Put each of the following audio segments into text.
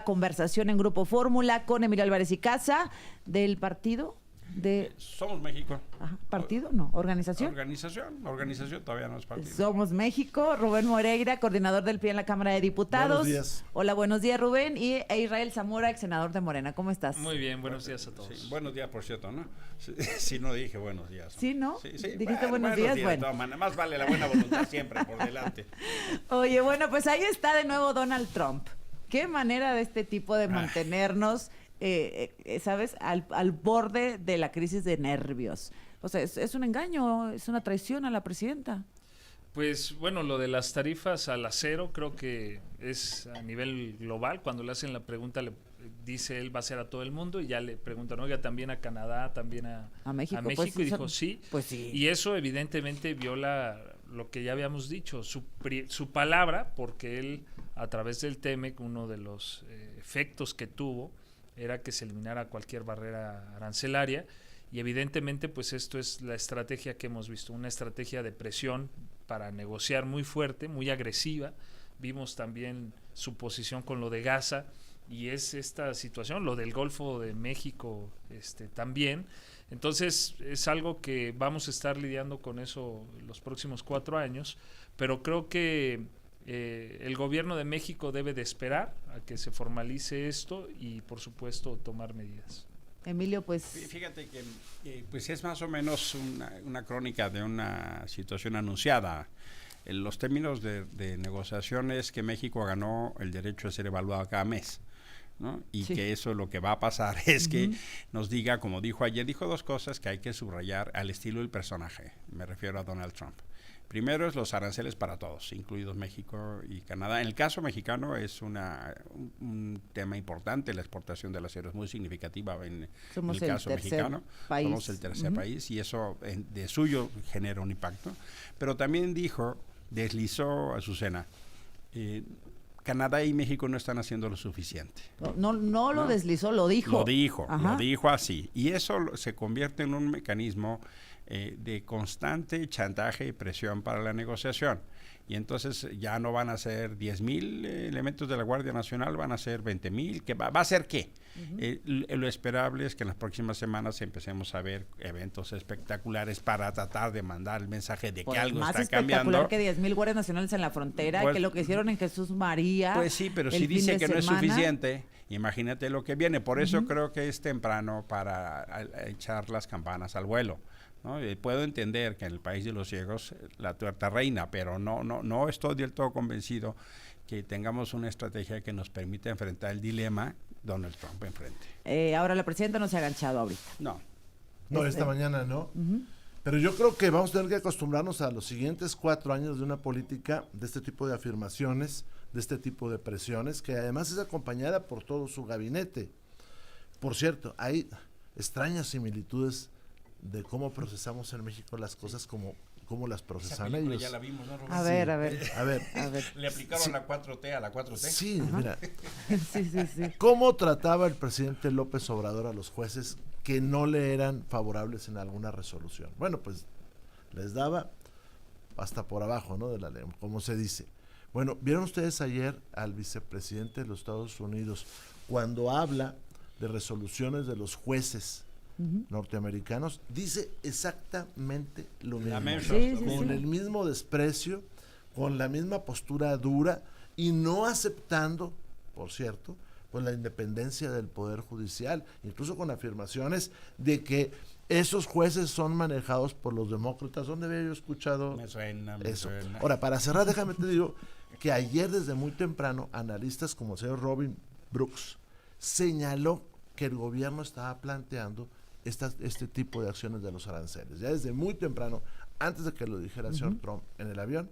Conversación en Grupo Fórmula con Emilio Álvarez y Casa del partido de... Somos México. Ajá, ¿partido? No, ¿organización? Organización todavía no es partido. Somos México. Rubén Moreira, coordinador del PRI en la Cámara de Diputados. Buenos días. Hola, buenos días, Rubén. Y Israel Zamora, ex senador de Morena. ¿Cómo estás? Muy bien, buenos días a todos. Sí, buenos días, por cierto, ¿no? Sí, no dije buenos días. ¿Sí, no? Sí. ¿Dijiste buenos días? De Bueno. todas maneras, más vale la buena voluntad siempre por delante. Oye, bueno, pues ahí está de nuevo Donald Trump. Qué manera de este tipo de mantenernos, ¿sabes? Al borde de la crisis de nervios. O sea, es un engaño, es una traición a la presidenta. Pues bueno, lo de las tarifas al acero creo que es a nivel global. Cuando le hacen la pregunta, le dice él va a ser a todo el mundo y ya le preguntan, oiga, también a Canadá, también a México. Pues, y dijo sí. Pues sí. Y eso evidentemente viola lo que ya habíamos dicho, su palabra, porque él a través del TEMEC, uno de los efectos que tuvo era que se eliminara cualquier barrera arancelaria. Y evidentemente, pues esto es la estrategia que hemos visto, una estrategia de presión para negociar muy fuerte, muy agresiva. Vimos también su posición con lo de Gaza y es esta situación, lo del Golfo de México también. Entonces es algo que vamos a estar lidiando con eso los próximos 4 años, pero creo que el gobierno de México debe de esperar a que se formalice esto y por supuesto tomar medidas. Emilio, pues... Fíjate que pues es más o menos una crónica de una situación anunciada. En los términos de negociación es que México ganó el derecho a ser evaluado cada mes, ¿no? Y sí, que eso lo que va a pasar es que nos diga, como dijo ayer, dijo 2 cosas que hay que subrayar al estilo del personaje. Me refiero a Donald Trump. Primero es los aranceles para todos, incluidos México y Canadá. En el caso mexicano es un tema importante, la exportación del acero es muy significativa en el caso mexicano. Somos el tercer país y eso de suyo genera un impacto. Pero también deslizó Azucena, Canadá y México no están haciendo lo suficiente. No lo deslizó, lo dijo. Lo dijo así. Y eso se convierte en un mecanismo de constante chantaje y presión para la negociación. Y entonces ya no van a ser 10,000 elementos de la Guardia Nacional, van a ser 20,000. ¿Va a ser qué? Lo esperable es que en las próximas semanas empecemos a ver eventos espectaculares para tratar de mandar el mensaje de que algo está cambiando. Más espectacular que 10,000 guardias nacionales en la frontera, pues, que lo que hicieron en Jesús María. Pues sí, pero si dice que no es suficiente, imagínate lo que viene. Por eso creo que es temprano para echar las campanas al vuelo, ¿no? Puedo entender que en el país de los ciegos la tuerta reina, pero no estoy del todo convencido que tengamos una estrategia que nos permita enfrentar el dilema Donald Trump enfrente. Ahora la presidenta no se ha agachado ahorita. No, esta mañana no. Pero yo creo que vamos a tener que acostumbrarnos a los siguientes 4 años de una política de este tipo de afirmaciones, de este tipo de presiones, que además es acompañada por todo su gabinete. Por cierto, hay extrañas similitudes de cómo procesamos en México las cosas como las procesan ellos. Ya la vimos, ¿no, Rubén? A ver. Le aplicaron la 4T a la 4T. Sí, mira. Sí. ¿Cómo trataba el presidente López Obrador a los jueces que no le eran favorables en alguna resolución? Bueno, pues les daba hasta por abajo, ¿no? De la ley, como se dice. Bueno, ¿vieron ustedes ayer al vicepresidente de los Estados Unidos cuando habla de resoluciones de los jueces norteamericanos? Dice exactamente lo mismo, con el mismo desprecio, con la misma postura dura y no aceptando, por cierto, pues la independencia del Poder Judicial, incluso con afirmaciones de que esos jueces son manejados por los demócratas. ¿Dónde había yo escuchado eso? Ahora, para cerrar, déjame te digo que ayer desde muy temprano, analistas como el señor Robin Brooks señaló que el gobierno estaba planteando este tipo de acciones de los aranceles, ya desde muy temprano, antes de que lo dijera el señor Trump en el avión.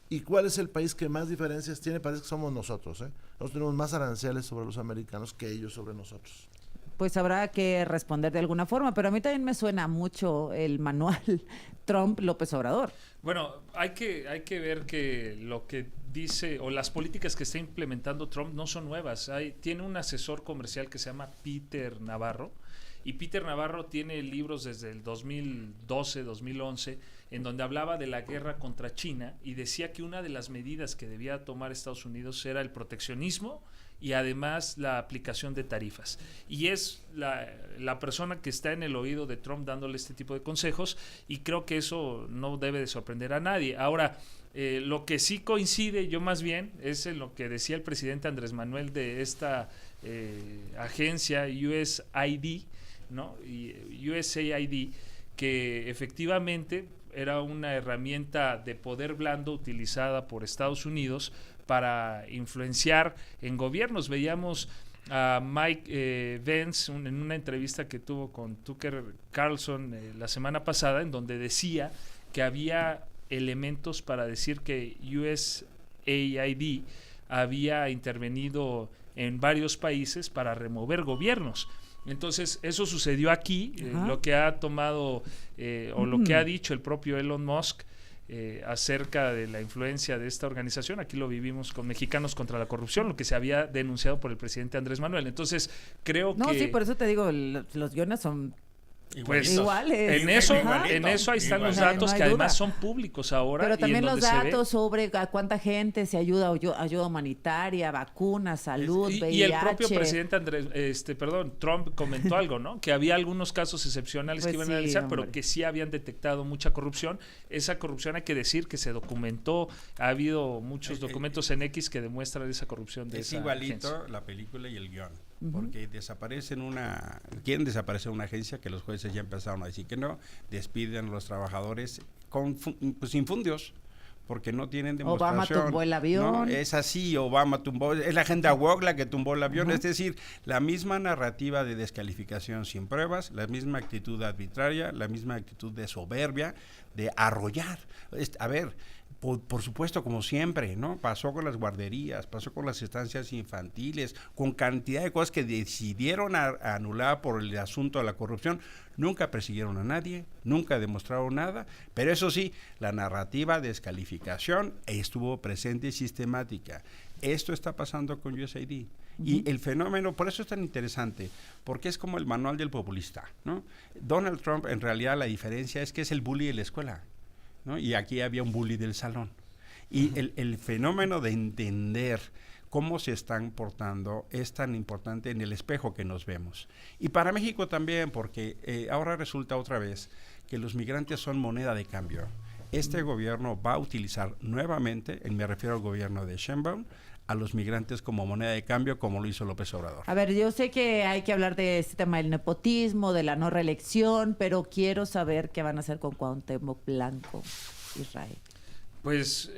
¿Y cuál es el país que más diferencias tiene? Parece que somos nosotros, Nosotros tenemos más aranceles sobre los americanos que ellos sobre nosotros. Pues habrá que responder de alguna forma, pero a mí también me suena mucho el manual Trump-López Obrador. Bueno, hay que ver que lo que dice o las políticas que está implementando Trump no son nuevas. Tiene un asesor comercial que se llama Peter Navarro, y Peter Navarro tiene libros desde el 2012, 2011, en donde hablaba de la guerra contra China y decía que una de las medidas que debía tomar Estados Unidos era el proteccionismo y además la aplicación de tarifas. Y es la persona que está en el oído de Trump dándole este tipo de consejos, y creo que eso no debe de sorprender a nadie. Ahora, lo que sí coincide, yo más bien, es en lo que decía el presidente Andrés Manuel de esta agencia USAID, ¿no? Y USAID, que efectivamente era una herramienta de poder blando utilizada por Estados Unidos para influenciar en gobiernos. Veíamos a Mike Pence en una entrevista que tuvo con Tucker Carlson la semana pasada, en donde decía que había elementos para decir que USAID había intervenido en varios países para remover gobiernos. Entonces, eso sucedió aquí, lo que ha tomado o lo que ha dicho el propio Elon Musk acerca de la influencia de esta organización. Aquí lo vivimos con Mexicanos contra la Corrupción, lo que se había denunciado por el presidente Andrés Manuel. Entonces, creo que... No, sí, por eso te digo, los guiones son... Pues iguales. en eso ahí están los datos, no hay que además duda. son públicos ahora. Pero también los donde datos sobre a cuánta gente se ayuda humanitaria, vacunas, salud, VIH. Y el propio presidente Trump comentó algo, ¿no? Que había algunos casos excepcionales Pues que iban a sí, analizar, hombre. pero que sí habían detectado mucha corrupción. Esa corrupción hay que decir que se documentó. Ha habido muchos documentos en X que demuestran esa corrupción de Es esa igualito agencia. la película y el guión, porque quieren desaparecer una agencia que los jueces ya empezaron a decir que no, despiden a los trabajadores pues infundios, porque no tienen demostración. Obama tumbó el avión. ¿No? Es así, Obama tumbó, es la agenda woke la que tumbó el avión, es decir, la misma narrativa de descalificación sin pruebas, la misma actitud arbitraria, la misma actitud de soberbia, de arrollar. A ver, por supuesto, como siempre, ¿no? Pasó con las guarderías, pasó con las estancias infantiles, con cantidad de cosas que decidieron anular por el asunto de la corrupción. Nunca persiguieron a nadie, nunca demostraron nada, pero eso sí, la narrativa de descalificación estuvo presente y sistemática. Esto está pasando con USAID. Y el fenómeno, por eso es tan interesante, porque es como el manual del populista, ¿no? Donald Trump, en realidad, la diferencia es que es el bully de la escuela, ¿no? Y aquí había un bully del salón. Y el fenómeno de entender cómo se están portando es tan importante en el espejo que nos vemos. Y para México también, porque ahora resulta otra vez que los migrantes son moneda de cambio. Este gobierno va a utilizar nuevamente, me refiero al gobierno de Sheinbaum, a los migrantes como moneda de cambio, como lo hizo López Obrador. A ver, yo sé que hay que hablar de este tema del nepotismo, de la no reelección, pero quiero saber qué van a hacer con Cuauhtémoc Blanco, Israel. Pues